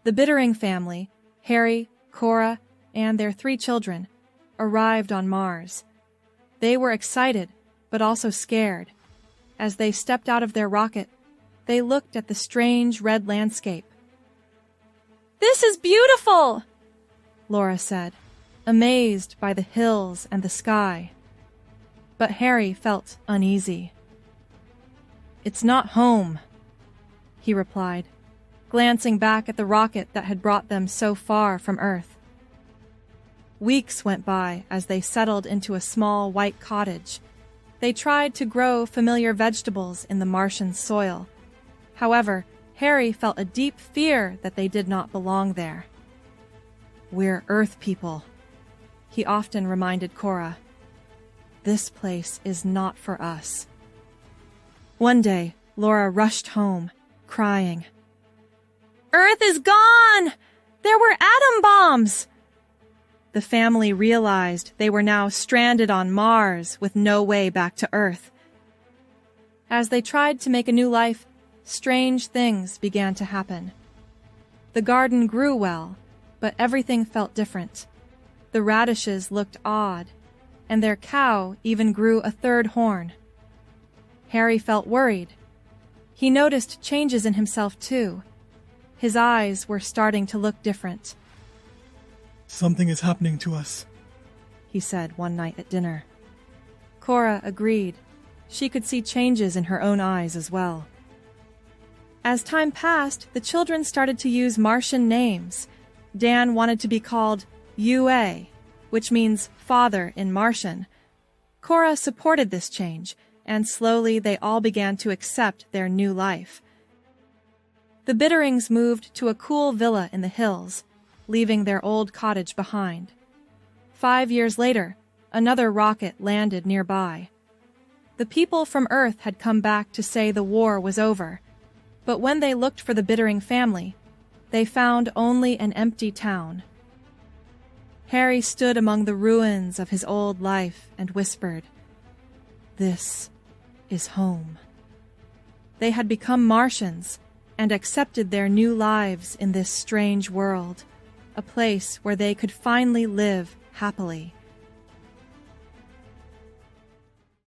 The Bittering family, Harry, Cora, and their 3 children, arrived on Mars. They were excited, but also scared. As they stepped out of their rocket, they looked at the strange red landscape. "This is beautiful!" Laura said, amazed by the hills and the sky. But Harry felt uneasy. "It's not home," he replied, glancing back at the rocket that had brought them so far from Earth. Weeks went by as they settled into a small white cottage. They tried to grow familiar vegetables in the Martian soil. However, Harry felt a deep fear that they did not belong there. "We're Earth people," he often reminded Cora. "This place is not for us." One day, Laura rushed home, crying. "Earth is gone! There were atom bombs!" The family realized they were now stranded on Mars with no way back to Earth. As they tried to make a new life, strange things began to happen. The garden grew well, but everything felt different. The radishes looked odd, and their cow even grew a 3rd horn. Harry felt worried. He noticed changes in himself too. His eyes were starting to look different. "Something is happening to us," he said one night at dinner. Cora agreed. She could see changes in her own eyes as well. As time passed, the children started to use Martian names. Dan wanted to be called UA, which means father in Martian. Cora supported this change, and slowly they all began to accept their new life. The Bitterings moved to a cool villa in the hills, leaving their old cottage behind. 5 years later, another rocket landed nearby. The people from Earth had come back to say the war was over, but when they looked for the Bittering family, they found only an empty town. Harry stood among the ruins of his old life and whispered, "This is home." They had become Martians and accepted their new lives in this strange world, a place where they could finally live happily.